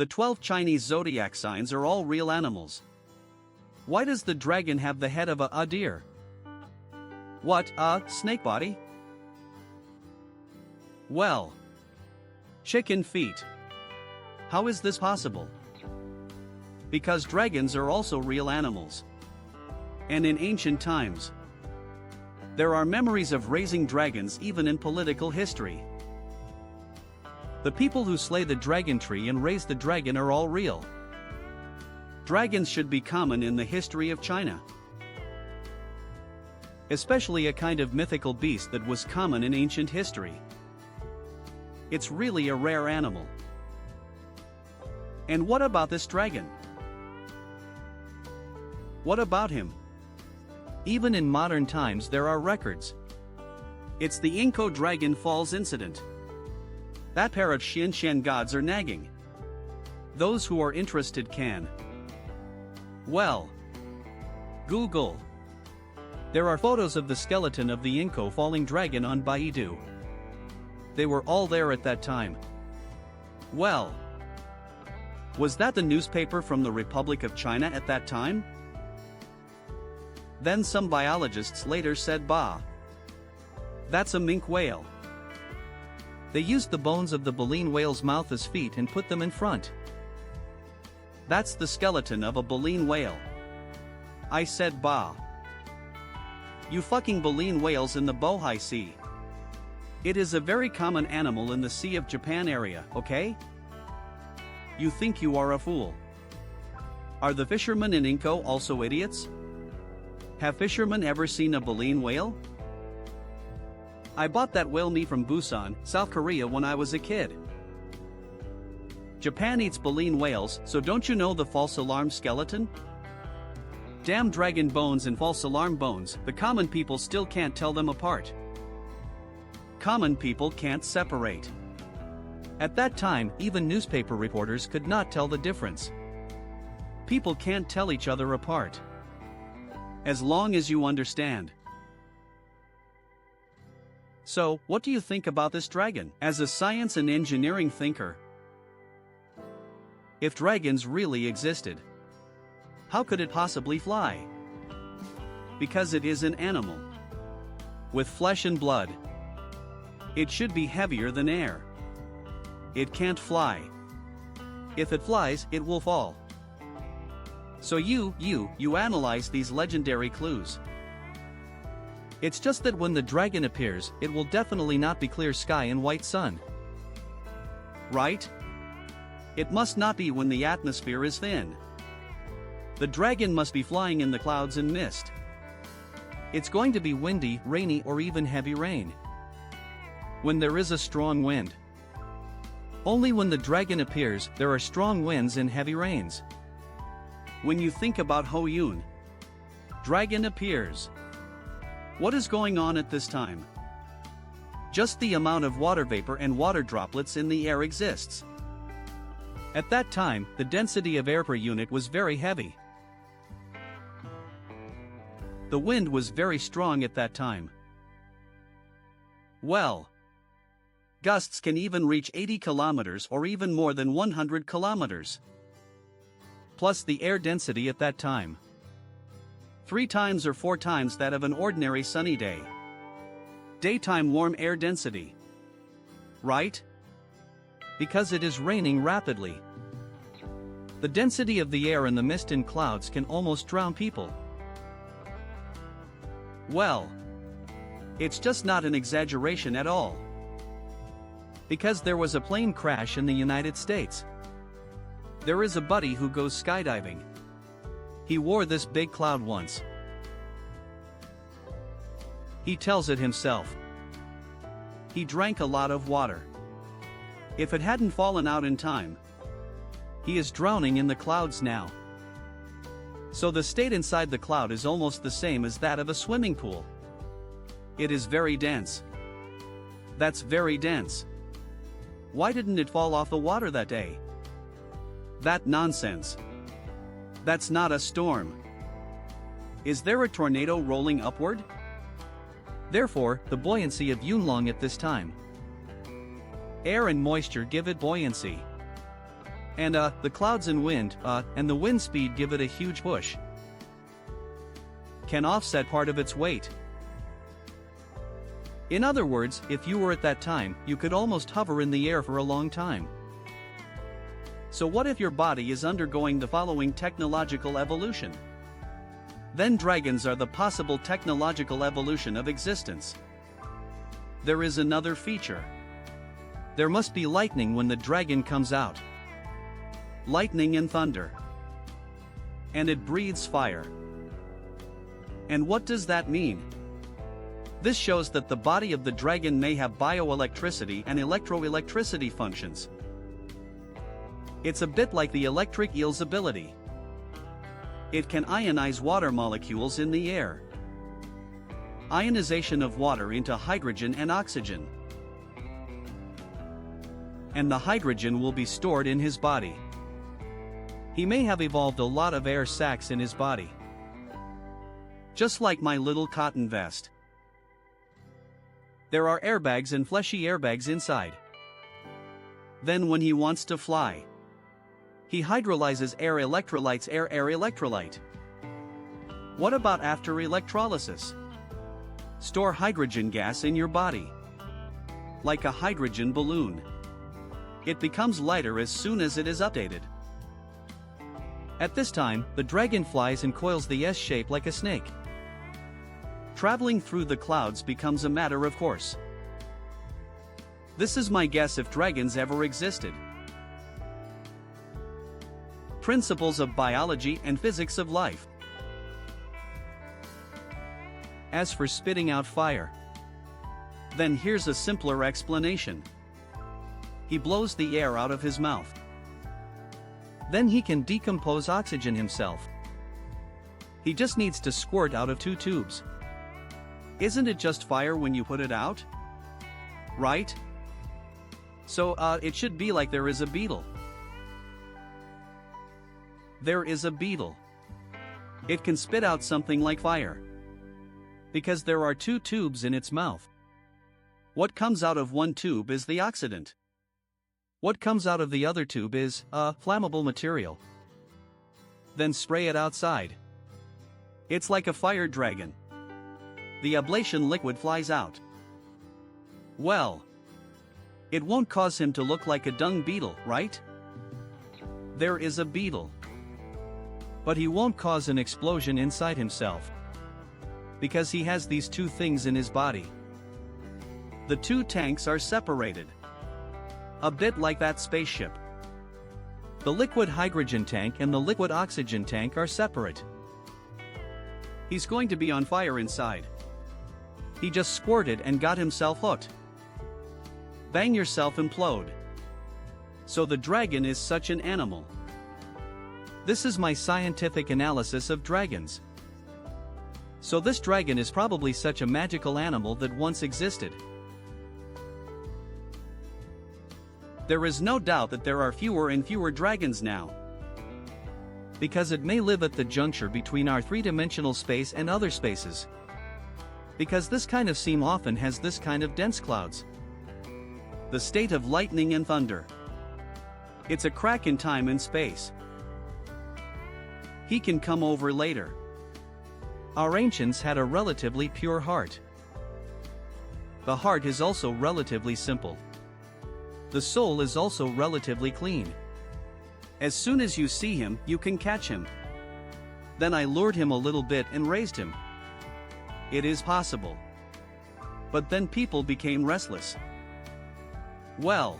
The 12 Chinese zodiac signs are all real animals. Why does the dragon have the head of a deer? What, snake body? Well, chicken feet. How is this possible? Because dragons are also real animals. And in ancient times, there are memories of raising dragons even in political history. The people who slay the dragon tree and raise the dragon are all real. Dragons should be common in the history of China. Especially a kind of mythical beast that was common in ancient history. It's really a rare animal. And what about this dragon? What about him? Even in modern times there are records. It's the Inko Dragon Falls incident. That pair of Xianshan gods are nagging. Those who are interested can, well, Google. There are photos of the skeleton of the Inko falling dragon on Baidu. They were all there at that time. Well, was that the newspaper from the Republic of China at that time? Then some biologists later said, bah, that's a minke whale. They used the bones of the baleen whale's mouth as feet and put them in front. That's the skeleton of a baleen whale. I said, bah. You fucking baleen whales in the Bohai Sea. It is a very common animal in the Sea of Japan area, okay? You think you are a fool. Are the fishermen in Inko also idiots? Have fishermen ever seen a baleen whale? I bought that whale meat from Busan, South Korea when I was a kid. Japan eats baleen whales, so don't you know the false alarm skeleton? Damn dragon bones and false alarm bones, the common people still can't tell them apart. Common people can't separate. At that time, even newspaper reporters could not tell the difference. People can't tell each other apart. As long as you understand. So, what do you think about this dragon? As a science and engineering thinker, if dragons really existed, how could it possibly fly? Because it is an animal with flesh and blood. It should be heavier than air. It can't fly. If it flies, it will fall. So you analyze these legendary clues. It's just that when the dragon appears, it will definitely not be clear sky and white sun. Right? It must not be when the atmosphere is thin. The dragon must be flying in the clouds and mist. It's going to be windy, rainy, or even heavy rain. When there is a strong wind. Only when the dragon appears, there are strong winds and heavy rains. When you think about Ho Yun, dragon appears. What is going on at this time? Just the amount of water vapor and water droplets in the air exists. At that time, the density of air per unit was very heavy. The wind was very strong at that time. Well, gusts can even reach 80 kilometers or even more than 100 kilometers. Plus the air density at that time. 3 times or 4 times that of an ordinary sunny day. Daytime warm air density. Right? Because it is raining rapidly. The density of the air and the mist and clouds can almost drown people. Well, it's just not an exaggeration at all. Because there was a plane crash in the United States. There is a buddy who goes skydiving. He wore this big cloud once. He tells it himself. He drank a lot of water. If it hadn't fallen out in time, he is drowning in the clouds now. So the state inside the cloud is almost the same as that of a swimming pool. It is very dense. That's very dense. Why didn't it fall off the water that day? That nonsense. That's not a storm. Is there a tornado rolling upward? Therefore, the buoyancy of Yunlong at this time. Air and moisture give it buoyancy. And the clouds and wind, and the wind speed give it a huge push. Can offset part of its weight. In other words, if you were at that time, you could almost hover in the air for a long time. So what if your body is undergoing the following technological evolution? Then dragons are the possible technological evolution of existence. There is another feature. There must be lightning when the dragon comes out. Lightning and thunder. And it breathes fire. And what does that mean? This shows that the body of the dragon may have bioelectricity and electroelectricity functions. It's a bit like the electric eel's ability. It can ionize water molecules in the air. Ionization of water into hydrogen and oxygen. And the hydrogen will be stored in his body. He may have evolved a lot of air sacs in his body. Just like my little cotton vest. There are airbags and fleshy airbags inside. Then when he wants to fly, he hydrolyzes air electrolytes air electrolyte. What about after electrolysis? Store hydrogen gas in your body. Like a hydrogen balloon. It becomes lighter as soon as it is updated. At this time, the dragon flies and coils the S shape like a snake. Traveling through the clouds becomes a matter of course. This is my guess if dragons ever existed. Principles of biology and physics of life. As for spitting out fire, then here's a simpler explanation. He blows the air out of his mouth. Then he can decompose oxygen himself. He just needs to squirt out of 2 tubes. Isn't it just fire when you put it out? Right? So, it should be like there is a beetle. There is a beetle. It can spit out something like fire. Because there are 2 tubes in its mouth. What comes out of one tube is the oxidant. What comes out of the other tube is, flammable material. Then spray it outside. It's like a fire dragon. The ablation liquid flies out. Well, it won't cause him to look like a dung beetle, right? There is a beetle. But he won't cause an explosion inside himself. Because he has these 2 things in his body. The 2 tanks are separated. A bit like that spaceship. The liquid hydrogen tank and the liquid oxygen tank are separate. He's going to be on fire inside. He just squirted and got himself hooked. Bang yourself implode. So the dragon is such an animal. This is my scientific analysis of dragons. So this dragon is probably such a magical animal that once existed. There is no doubt that there are fewer and fewer dragons now. Because it may live at the juncture between our 3-dimensional space and other spaces. Because this kind of scene often has this kind of dense clouds. The state of lightning and thunder. It's a crack in time and space. He can come over later. Our ancients had a relatively pure heart. The heart is also relatively simple. The soul is also relatively clean. As soon as you see him, you can catch him. Then I lured him a little bit and raised him. It is possible. But then people became restless. Well,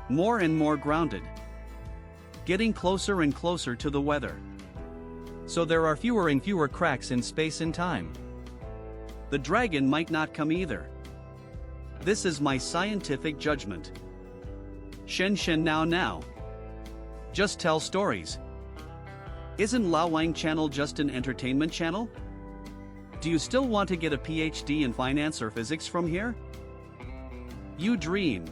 more and more grounded. Getting closer and closer to the weather. So there are fewer and fewer cracks in space and time. The dragon might not come either. This is my scientific judgment. Shen now. Just tell stories. Isn't Lao Wang Channel just an entertainment channel? Do you still want to get a PhD in finance or physics from here? You dream.